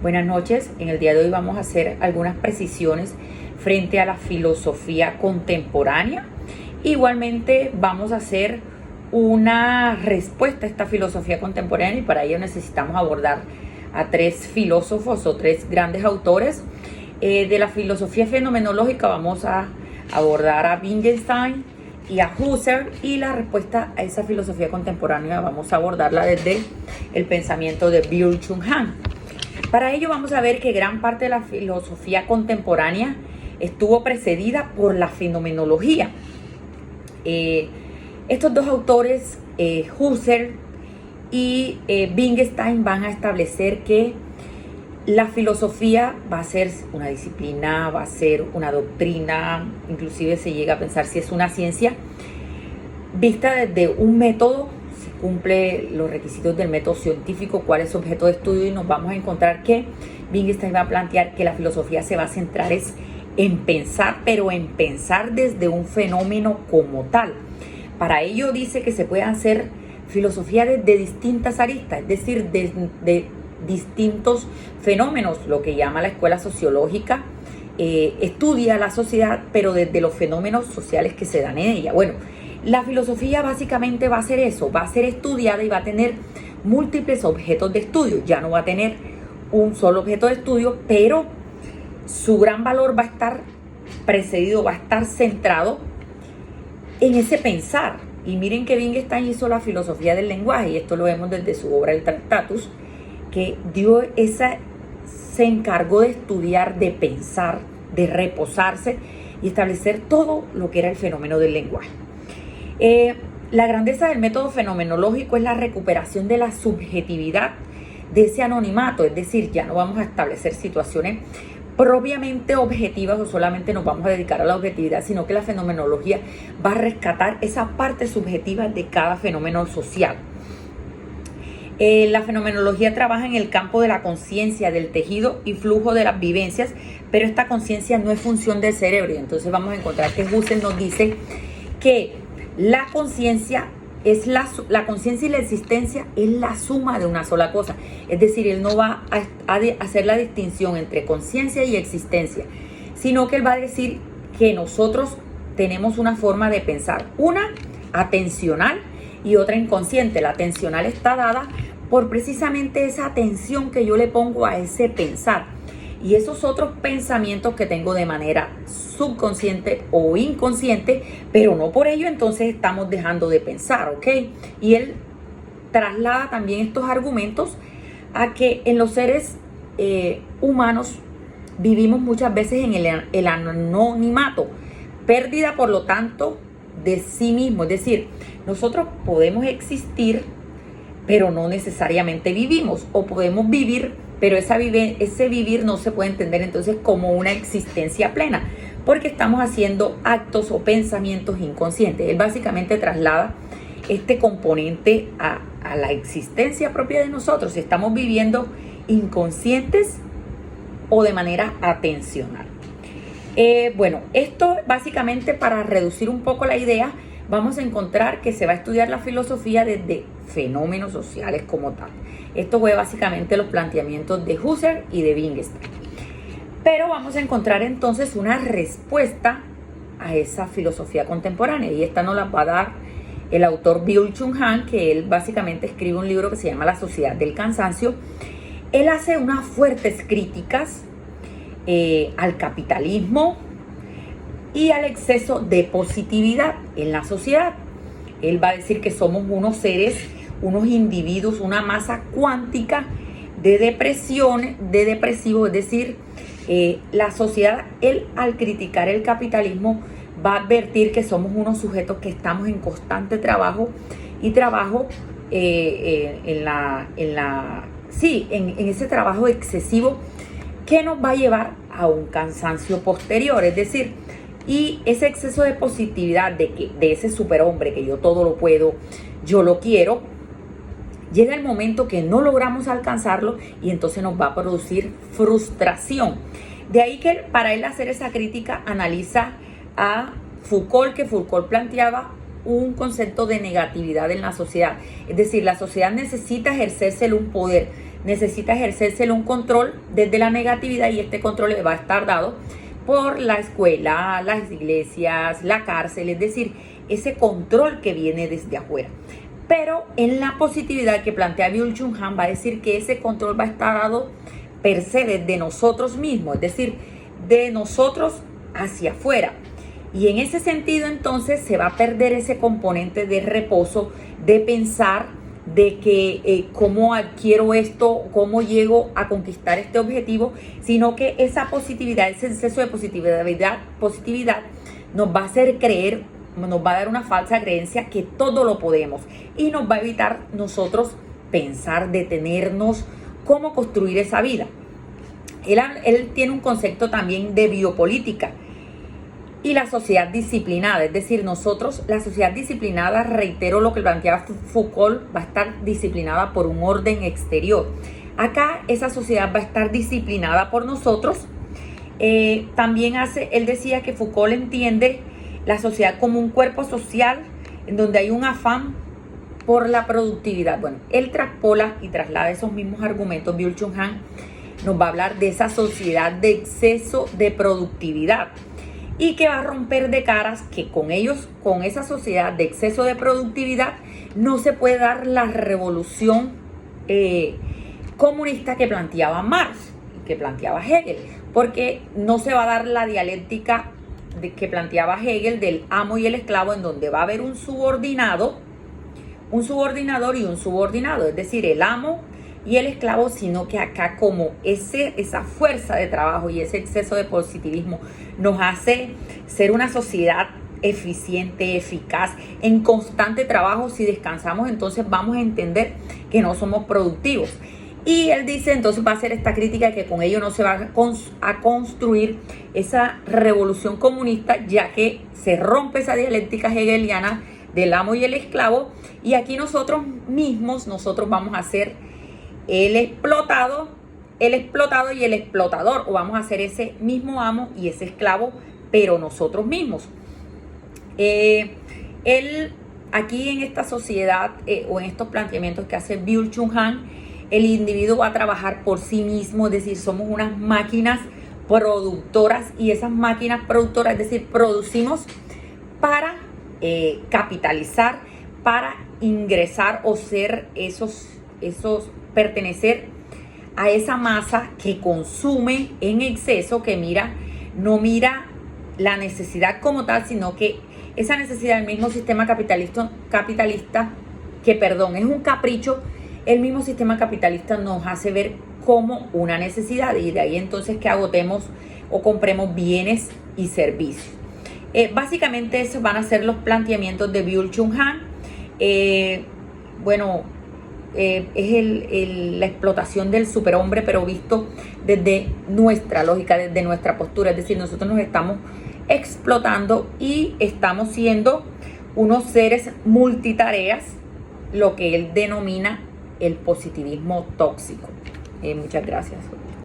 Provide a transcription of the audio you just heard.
Buenas noches. En el día de hoy vamos a hacer algunas precisiones frente a la filosofía contemporánea. Igualmente vamos a hacer una respuesta a esta filosofía contemporánea y para ello necesitamos abordar a tres filósofos o tres grandes autores. De la filosofía fenomenológica vamos a abordar a Wittgenstein y a Husserl, y la respuesta a esa filosofía contemporánea vamos a abordarla desde el pensamiento de Byung-Chul Han. Para ello vamos a ver que gran parte de la filosofía contemporánea estuvo precedida por la fenomenología. Estos dos autores, Husserl y Wittgenstein, van a establecer que la filosofía va a ser una disciplina, va a ser una doctrina, inclusive se llega a pensar si es una ciencia, vista desde un método. Se cumple los requisitos del método científico, cuál es su objeto de estudio, y nos vamos a encontrar que Wittgenstein va a plantear que la filosofía se va a centrar en pensar, pero en pensar desde un fenómeno como tal. Para ello dice que se puede hacer filosofía desde distintas aristas, es decir, de distintos fenómenos. Lo que llama la escuela sociológica estudia la sociedad, pero desde los fenómenos sociales que se dan en ella. Bueno, la filosofía básicamente va a ser eso, va a ser estudiada y va a tener múltiples objetos de estudio. Ya no va a tener un solo objeto de estudio, pero su gran valor va a estar precedido, va a estar centrado en ese pensar. Y miren que Wittgenstein hizo la filosofía del lenguaje, y esto lo vemos desde su obra El Tractatus, que se encargó de estudiar, de pensar, de reposarse y establecer todo lo que era el fenómeno del lenguaje. La grandeza del método fenomenológico es la recuperación de la subjetividad de ese anonimato, es decir, ya no vamos a establecer situaciones propiamente objetivas o solamente nos vamos a dedicar a la objetividad, sino que la fenomenología va a rescatar esa parte subjetiva de cada fenómeno social. La fenomenología trabaja en el campo de la conciencia, del tejido y flujo de las vivencias, pero esta conciencia no es función del cerebro. Y entonces vamos a encontrar que Husserl nos dice que la conciencia la conciencia y la existencia es la suma de una sola cosa. Es decir, él no va a hacer la distinción entre conciencia y existencia, sino que él va a decir que nosotros tenemos una forma de pensar, una atencional y otra inconsciente. La atencional está dada por precisamente esa atención que yo le pongo a ese pensar, y esos otros pensamientos que tengo de manera subconsciente o inconsciente, pero no por ello entonces estamos dejando de pensar, ¿ok? Y él traslada también estos argumentos a que en los seres humanos vivimos muchas veces en el anonimato, pérdida por lo tanto de sí mismo. Es decir, nosotros podemos existir, pero no necesariamente vivimos, o podemos vivir, pero ese vivir no se puede entender entonces como una existencia plena, porque estamos haciendo actos o pensamientos inconscientes. Él básicamente traslada este componente a la existencia propia de nosotros, si estamos viviendo inconscientes o de manera atencional. Bueno, esto básicamente, para reducir un poco la idea, vamos a encontrar que se va a estudiar la filosofía desde fenómenos sociales como tal. Esto fue básicamente los planteamientos de Husserl y de Wittgenstein. Pero vamos a encontrar entonces una respuesta a esa filosofía contemporánea, y esta nos la va a dar el autor Byung-Chul Han, que él básicamente escribe un libro que se llama La Sociedad del Cansancio. Él hace unas fuertes críticas al capitalismo y al exceso de positividad en la sociedad. Él va a decir que somos unos seres, unos individuos, una masa cuántica de depresivos, es decir, la sociedad, él al criticar el capitalismo va a advertir que somos unos sujetos que estamos en constante trabajo en ese trabajo excesivo que nos va a llevar a un cansancio posterior. Es decir, y ese exceso de positividad de ese superhombre que yo todo lo puedo, yo lo quiero, llega el momento que no logramos alcanzarlo y entonces nos va a producir frustración. De ahí que para él hacer esa crítica analiza a Foucault, que Foucault planteaba un concepto de negatividad en la sociedad. Es decir, la sociedad necesita ejercerse un poder, necesita ejercérsele un control desde la negatividad, y este control le va a estar dado por la escuela, las iglesias, la cárcel, es decir, ese control que viene desde afuera. Pero en la positividad que plantea Byung-Chul Han va a decir que ese control va a estar dado per se desde nosotros mismos, es decir, de nosotros hacia afuera. Y en ese sentido entonces se va a perder ese componente de reposo, de pensar de que cómo adquiero esto, cómo llego a conquistar este objetivo, sino que esa positividad, ese exceso de positividad nos va a hacer creer, nos va a dar una falsa creencia que todo lo podemos, y nos va a evitar nosotros pensar, detenernos, cómo construir esa vida. Él tiene un concepto también de biopolítica y la sociedad disciplinada, es decir, nosotros, la sociedad disciplinada, reitero lo que planteaba Foucault, va a estar disciplinada por un orden exterior. Acá esa sociedad va a estar disciplinada por nosotros. También él decía que Foucault entiende la sociedad como un cuerpo social en donde hay un afán por la productividad. Bueno, él traspola y traslada esos mismos argumentos. Byung-Chul Han nos va a hablar de esa sociedad de exceso de productividad, y que va a romper de caras que con esa sociedad de exceso de productividad no se puede dar la revolución comunista que planteaba Marx, que planteaba Hegel, porque no se va a dar la dialéctica que planteaba Hegel del amo y el esclavo, en donde va a haber un subordinado, un subordinador y un subordinado, es decir, el amo y el esclavo, sino que acá como esa fuerza de trabajo y ese exceso de positivismo nos hace ser una sociedad eficiente, eficaz, en constante trabajo. Si descansamos, entonces vamos a entender que no somos productivos. Y él dice, entonces va a hacer esta crítica de que con ello no se va a construir esa revolución comunista, ya que se rompe esa dialéctica hegeliana del amo y el esclavo, y aquí nosotros vamos a ser el explotado y el explotador, o vamos a ser ese mismo amo y ese esclavo, pero nosotros mismos. Él aquí en esta sociedad o en estos planteamientos que hace Byung-Chul Han, el individuo va a trabajar por sí mismo, es decir, somos unas máquinas productoras, y esas máquinas productoras, es decir, producimos para capitalizar, para ingresar o ser pertenecer a esa masa que consume en exceso, que no mira la necesidad como tal, sino que esa necesidad del mismo sistema capitalista es un capricho. El mismo sistema capitalista nos hace ver como una necesidad, y de ahí entonces que agotemos o compremos bienes y servicios. Básicamente esos van a ser los planteamientos de Byung-Chul Han. Es la explotación del superhombre, pero visto desde nuestra lógica, desde nuestra postura, es decir, nosotros nos estamos explotando y estamos siendo unos seres multitareas, lo que él denomina el positivismo tóxico. Muchas gracias.